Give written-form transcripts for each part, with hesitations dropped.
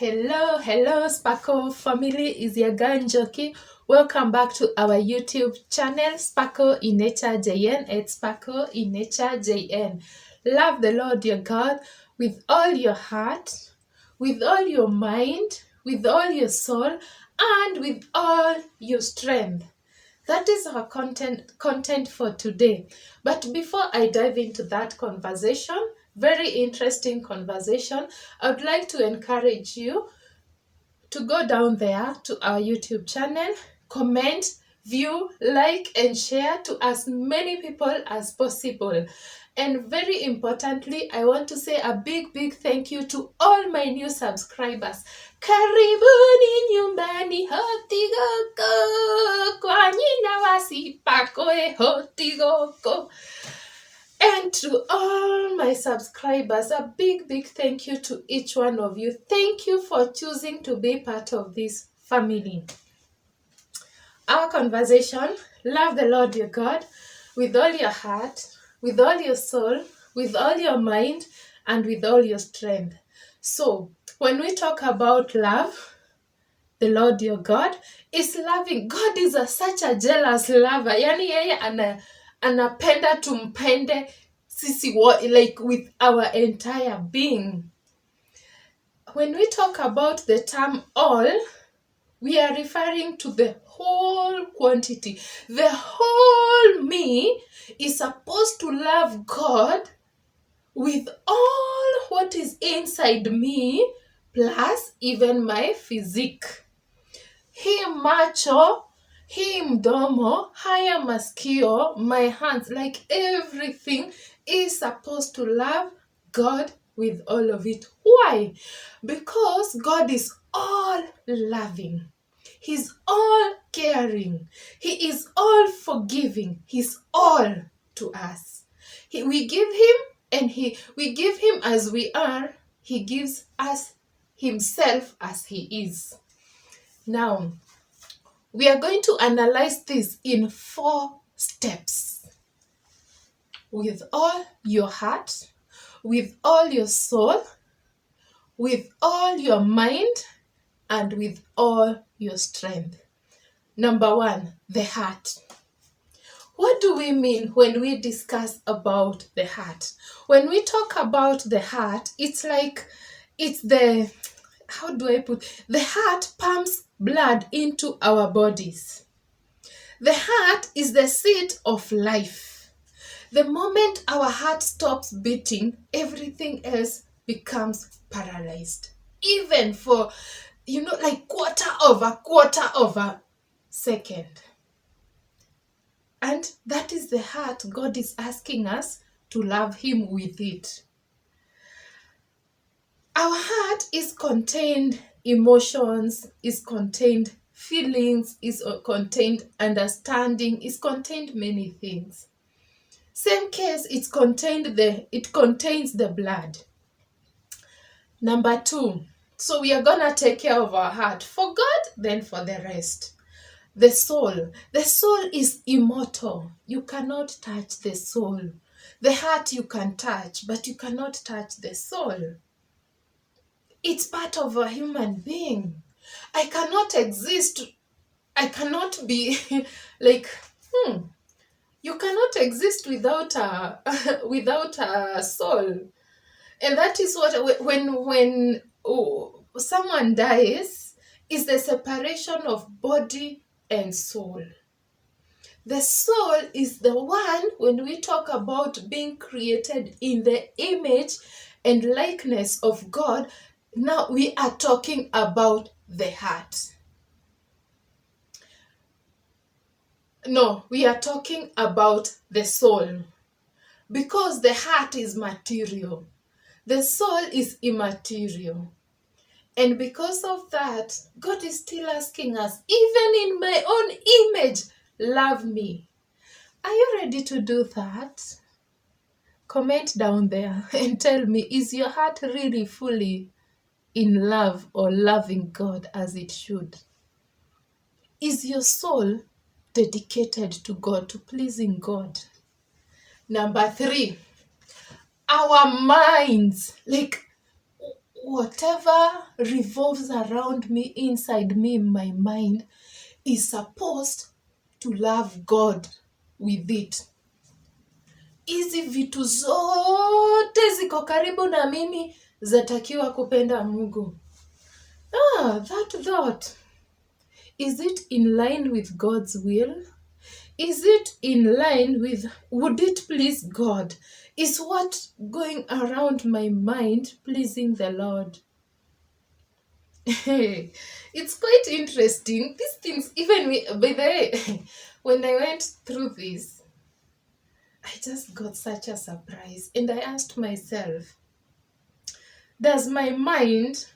Hello, Sparkle family. Is your girl Njoki. Welcome back to our YouTube channel, Sparkle in Nature JN. It's Sparkle in Nature JN. Love the Lord your God with all your heart, with all your mind, with all your soul, and with all your strength. That is our content for today. But before I dive into that conversation, very interesting conversation, I would like to encourage you to go down there to our YouTube channel, comment, view, like, and share to as many people as possible. And very importantly, I want to say a big thank you to all my new subscribers. Karibuni nyumbani hotigoko, kwa nyina wasipakoe hotigoko. And to all my subscribers, a big thank you to each one of you. Thank you for choosing to be part of this family. Our conversation, love the Lord your God with all your heart, with all your soul, with all your mind, and with all your strength. So, when we talk about love, the Lord your God is loving. God is such a jealous lover. Yani yeye anapenda tumpende sisi like with our entire being. When we talk about the term all, we are referring to the whole quantity. The whole me is supposed to love God with all what is inside me, plus even my physique. Hii macho, hii mdomo, haya masikio, my hands, like everything is supposed to love God with all of it. Why? Because God is all loving. He's all caring. He is all forgiving. He's all to us. We give him and we give him as we are. He gives us himself as he is. Now, we are going to analyze this in 4 steps. With all your heart, with all your soul, with all your mind, and with all your strength. Number 1, the heart. What do we mean when we discuss about the heart? When we talk about the heart, it's the, how do I put, the heart pumps blood into our bodies. The heart is the seat of life. The moment our heart stops beating, everything else becomes paralyzed. Even for, like quarter of a second. And that is the heart God is asking us to love him with it. Our heart is contained emotions, is contained feelings, is contained understanding, is contained many things. Same case, it contains the blood. Number 2, so we are gonna take care of our heart for God, then for the rest. The soul is immortal. You cannot touch the soul. The heart you can touch, but you cannot touch the soul. It's part of a human being. I cannot be like, you cannot exist without a soul. And that is what, when someone dies, is the separation of body and soul. The soul is the one, when we talk about being created in the image and likeness of God, now we are talking about the heart. No, we are talking about the soul. Because the heart is material. The soul is immaterial. And because of that, God is still asking us, even in my own image, love me. Are you ready to do that? Comment down there and tell me, is your heart really fully in love or loving God as it should? Is your soul dedicated to God, to pleasing God? Number 3, our minds. Like, whatever revolves around me, inside me, in my mind, is supposed to love God with it. Hizi vitu zote ziko karibu na mimi zatakiwa kupenda Mungu. That thought, is it in line with God's will? Is it in line with, would it please God? Is what going around my mind pleasing the Lord? It's quite interesting. These things, even by the way, when I went through this, I just got such a surprise. And I asked myself, does my mind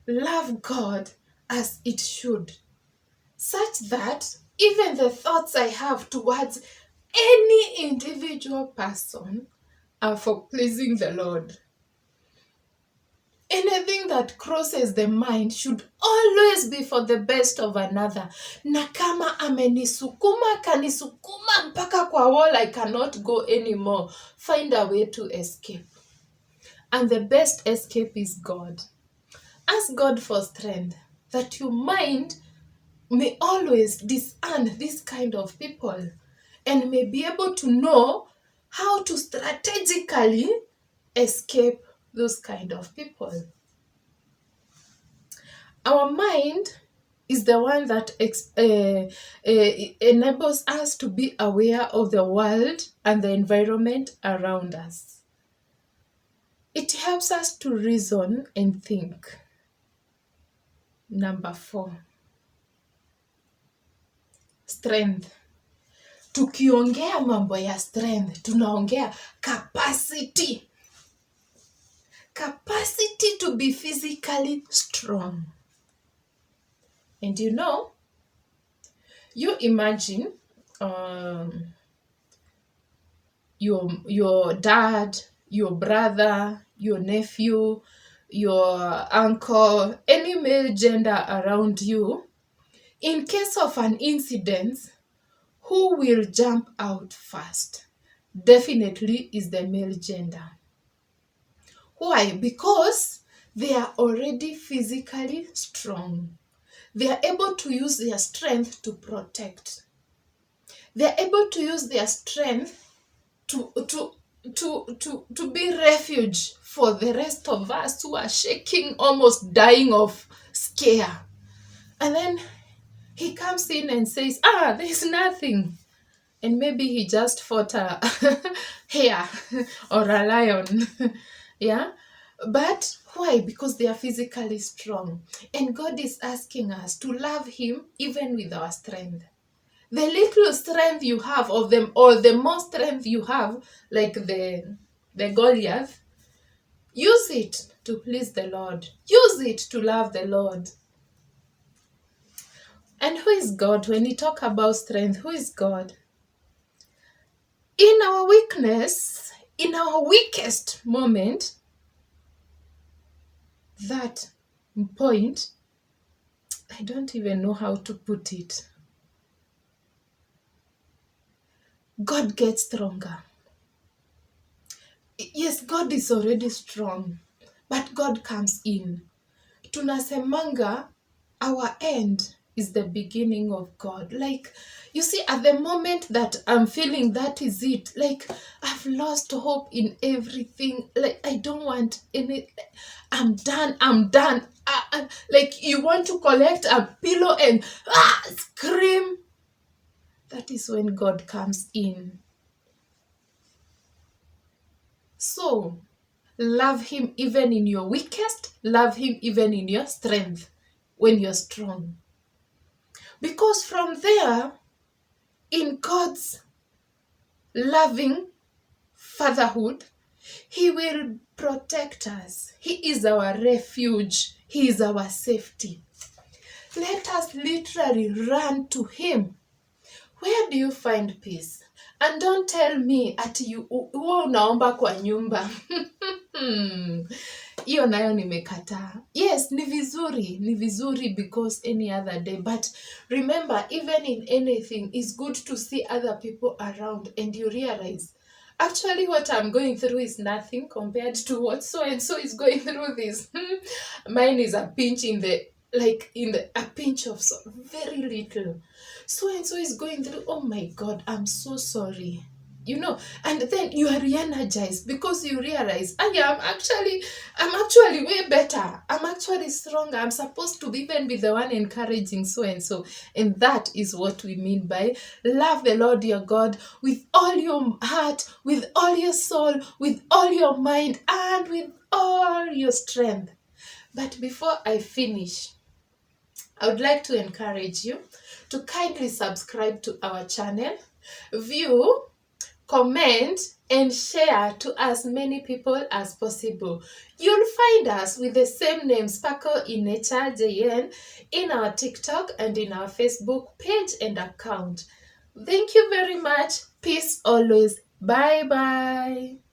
love God as it should? Such that even the thoughts I have towards any individual person are for pleasing the Lord. Anything that crosses the mind should always be for the best of another. Na kama amenisukuma, kanisukuma mpaka kwa wall, I cannot go anymore. Find a way to escape. And the best escape is God. Ask God for strength, that your mind may always discern this kind of people and may be able to know how to strategically escape those kind of people. Our mind is the one that enables us to be aware of the world and the environment around us. It helps us to reason and think. Number 4, strength. Tukiongea mambo ya strength, tunaongea capacity. Capacity to be physically strong. And you imagine your dad, your brother, your nephew, your uncle, any male gender around you. In case of an incident, who will jump out first? Definitely is the male gender. Why? Because they are already physically strong. They are able to use their strength to protect. They are able to use their strength to be refuge for the rest of us who are shaking, almost dying of scare. And then he comes in and says, there's nothing. And maybe he just fought a hare or a lion. Yeah? But why? Because they are physically strong. And God is asking us to love him even with our strength. The little strength you have of them, or the more strength you have, like the Goliath, use it to please the Lord. Use it to love the Lord. And who is God? When we talk about strength, who is God? In our weakness, in our weakest moment, that point, I don't even know how to put it. God gets stronger. Yes, God is already strong, but God comes in. Tunasemanga, our end is the beginning of God. Like, you see, at the moment that I'm feeling that is it, like, I've lost hope in everything. Like, I don't want any, I'm done. Like, you want to collect a pillow and scream. That is when God comes in. So, love him even in your weakest. Love him even in your strength, when you're strong. Because from there, in God's loving fatherhood, he will protect us. He is our refuge. He is our safety. Let us literally run to him. Where do you find peace? And don't tell me ati huwa unaomba kwa nyumba. Hiyo nayo nimekataa. Yes, ni vizuri because any other day. But remember, even in anything, it's good to see other people around and you realize Actually, what I'm going through is nothing compared to what so and so is going through this. Mine is a pinch in the a pinch of so very little. So and so is going through, oh my God, I'm so sorry. And then you are re-energized because you realize I'm actually way better. I'm actually stronger. I'm supposed to even be the one encouraging so and so. And that is what we mean by love the Lord your God with all your heart, with all your soul, with all your mind, and with all your strength. But before I finish, I would like to encourage you to kindly subscribe to our channel, view, comment, and share to as many people as possible. You'll find us with the same name, Sparkle in Nature JN, in our TikTok and in our Facebook page and account. Thank you very much. Peace always. Bye bye.